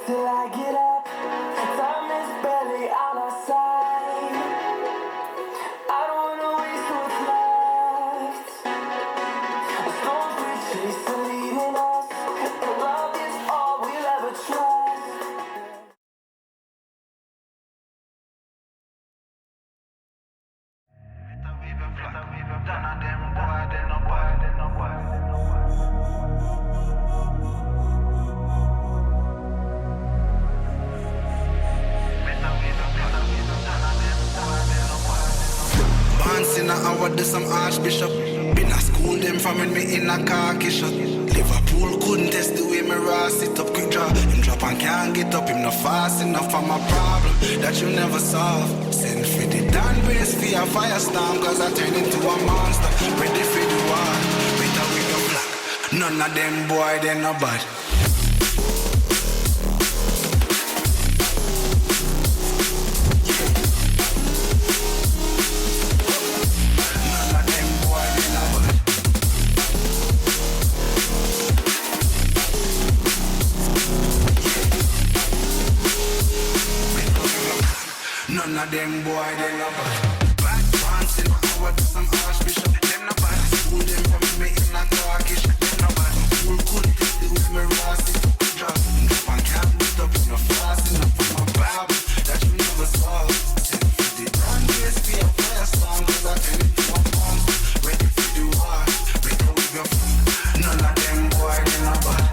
till I get up. Time is barely on our side. I don't wanna waste what's left. The storms we chase are leading us, and love is all we'll ever trust. Once in a hour, do some archbishop. Been a school them from when me in a khaki shot. Liverpool couldn't test the way me raw sit up. Quick draw, him drop and can't get up. Him not fast enough for my problem that you never solve. Send for the down brace for a firestorm, cause I turn into a monster. Ready for the war, better with your black. None of them boy, they no bad. None of them boy, they no bad. Bad pants in power, do some archbishop. Them no bad. School them from me in a Turkish. Them no bad. School couldn't take the with me Rossi. Drop and can't beat up. No fast enough for my Bible that you never saw. Send for the brand race for your fire song, cause I turn it to a monster. Ready for the war, better with your phone. None of them boy, they no bad.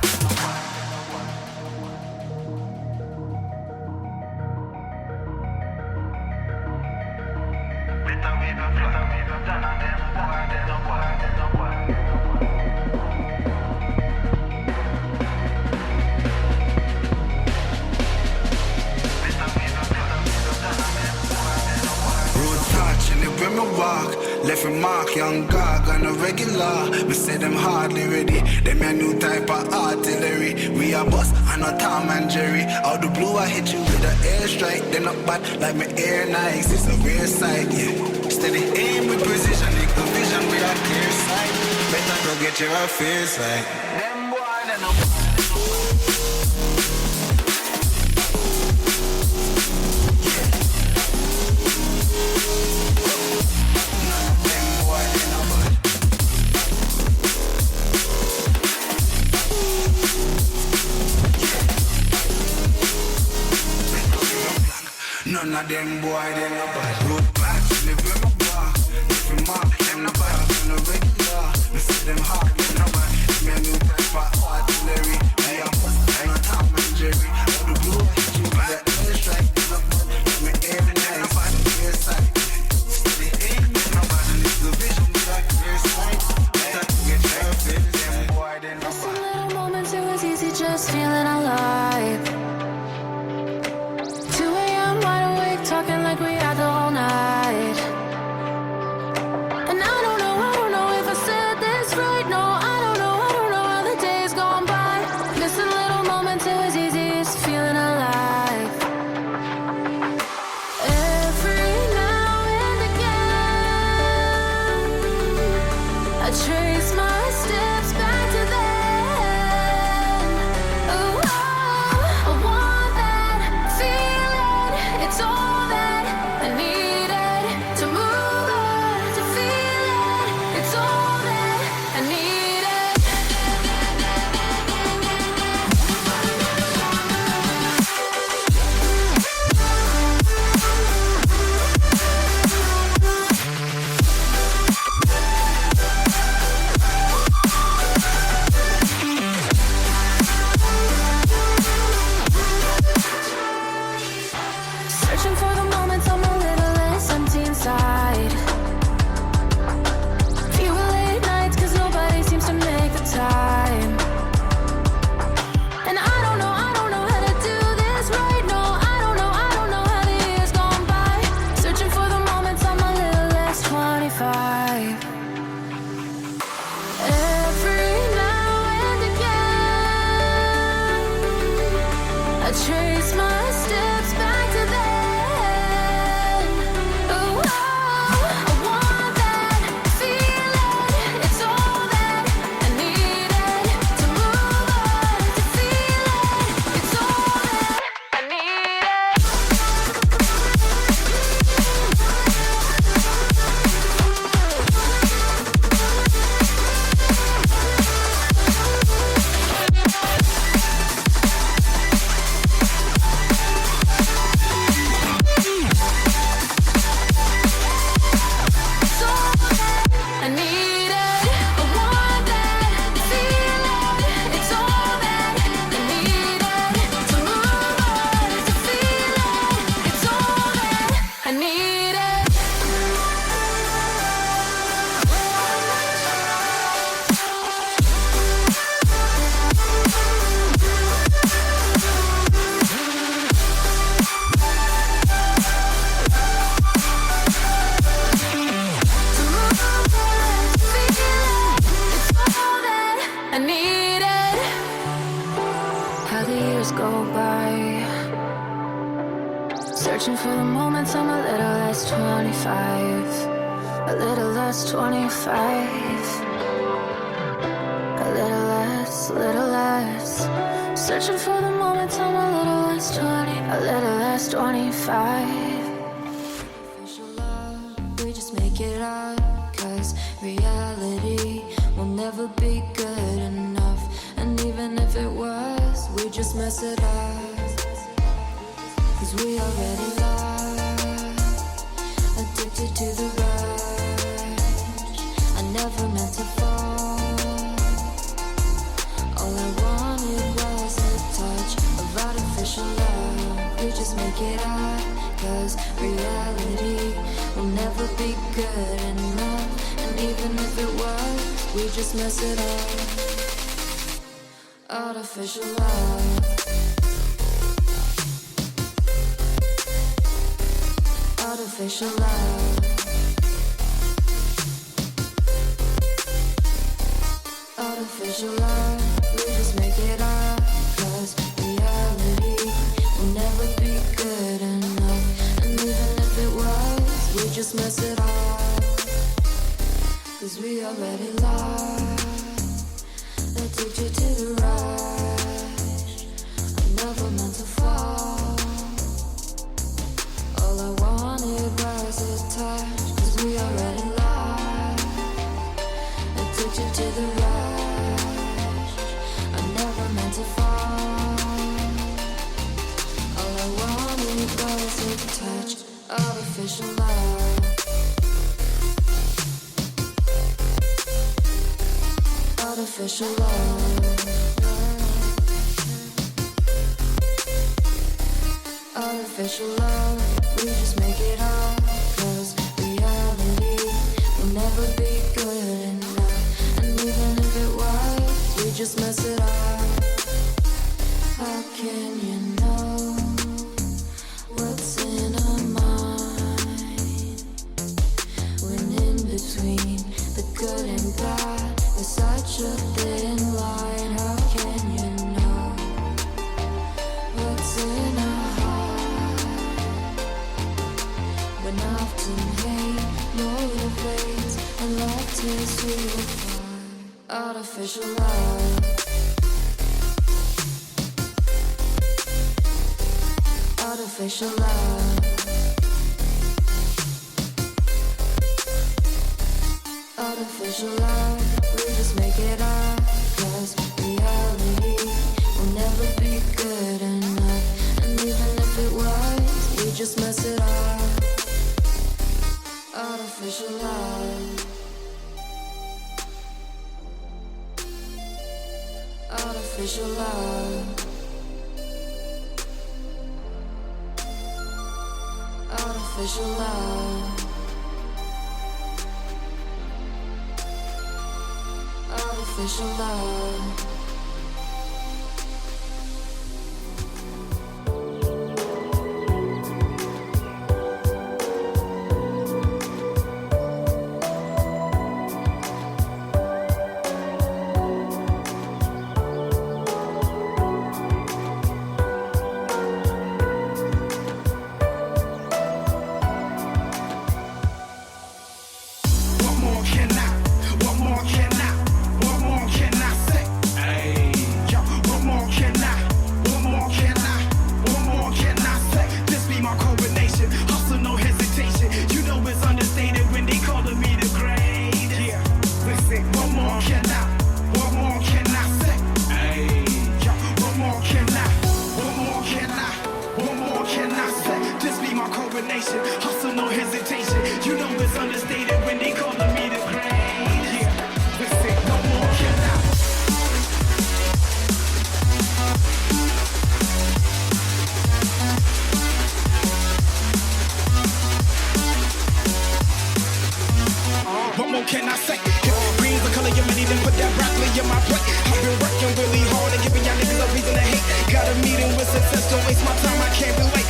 When me walk, left a mark, young gog on a regular. Me say them hardly ready, them a new type of artillery. We a bust and a Tom and Jerry. Out the blue I hit you with an airstrike. They not bad like me air nice, it's a rare sight, yeah. Steady aim with precision, make the vision with a clear sight. Better go get your affairs right. Them boy, they no bad. None of them boy, they no bad. Road back, live with my bar. If you mark, them no bad. I'm no regular. Me see them hard, them no bad. Me a new type of artillery. Me a bust, I'm a Tom and Jerry. Out the blue, you with that airstrike. Them no bad. Me air nice, clear sight. Steady aim, them no bad. And it's the vision, we got clear sight. Better to get your fit. Them boy, they no bad. Just a little moment, it was easy, just feeling alive. Talking like we had the whole night. And I don't know if I said this right. No, I don't know how the days gone by. Missing little moments, it was easy, just feeling alive. Every now and again, I trace my steps back to then. Oh, I want that feeling. It's all go by. Searching for the moments I'm a little less 25. A little less 25. A little less. Searching for the moments I'm a little less 20. A little less 25. Official love, we just make it up. Cause reality will never be good enough. And even if it was, we just mess it up. Cause we already lost, addicted to the rush. I never meant to fall. All I wanted was a touch of artificial love. We just make it up. Cause reality will never be good enough. And even if it was, we just mess it up. Artificial love. Artificial love. Artificial love. We just make it up. Cause reality will never be good enough. And even if it was, we just mess it up. Cause we already lost, addicted to the rush. I never meant to fall. All I wanted was a touch. Cause we already lost, addicted to the rush. I never meant to fall. All I wanted was a touch. Artificial love. Artificial love. Artificial love. We just make it up. Cause reality will never be good enough. And even if it was, we just mess it up. How can you know what's in our mind? When in between the good and bad, there's such a thin line. How can you know what's in our heart? When often hate motivates and love tears we apart. Artificial love. Artificial love. Artificial love. We just make it up. Cause reality will never be good enough. And even if it was, we just mess it up. Artificial love. Artificial love. Artificial love. Artificial love. Hustle, no hesitation. You know it's understated when they calling me the great. Yeah, listen, no more can I. What more can I say? Green's the color of your money, then put that broccoli in my plate. I've been working really hard and giving y'all niggas a reason to hate. Got a meeting with success, don't waste my time, I can't be late.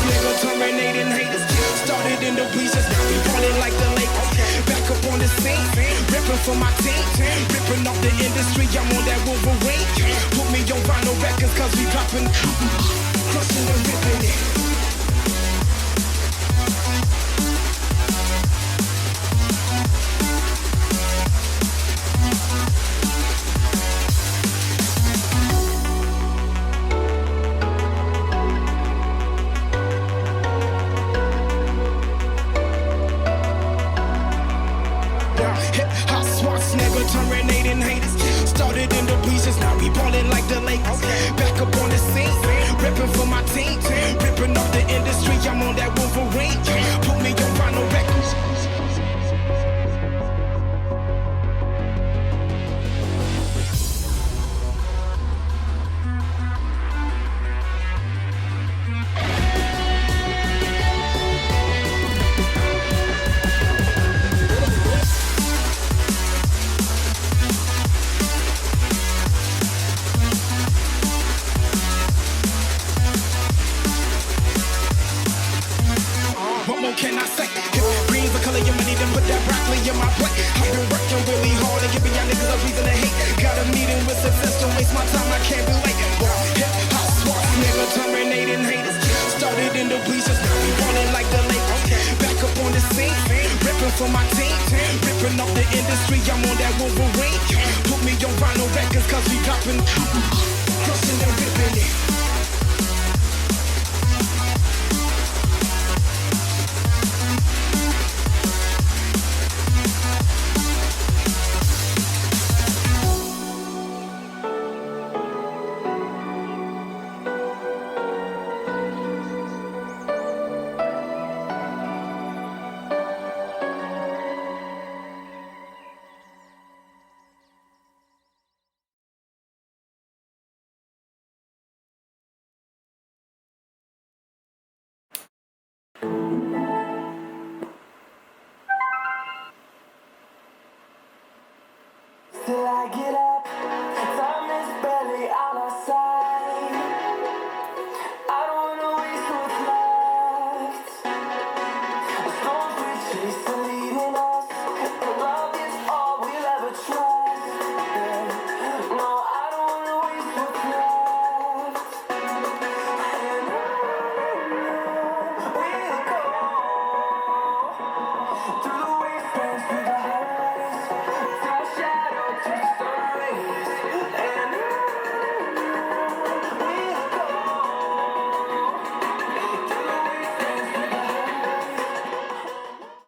Nigga terminating haters. Started in the bleachers, now we ballin' like the Lakers. Back up on the scene, rippin' for my team. Rippin' off the industry, I'm on that Wolverine. Put me on vinyl records, dropping, crushing and ripping it. Hip hop smarts, never terminating haters. Started in the bleachers, now we ballin' like the Lakers. Back up on the scene, ripping for my team, ripping off the industry. I'm on that Wolverine. Put me on vinyl records. What more can I say? Green's the color of money, then put that broccoli in my plate. I've been working really hard and giving y'all niggas a reason to hate. Got a meeting with success, don't waste my time, I can't be late. Hip hop smarts, never terminating haters. Started in the bleachers, now we ballin' like the Lakers. Back up on the scene, ripping for my team, ripping off the industry. I'm on that Wolverine. Put me on vinyl records, cause we dropping, crushing and ripping it. Till I get up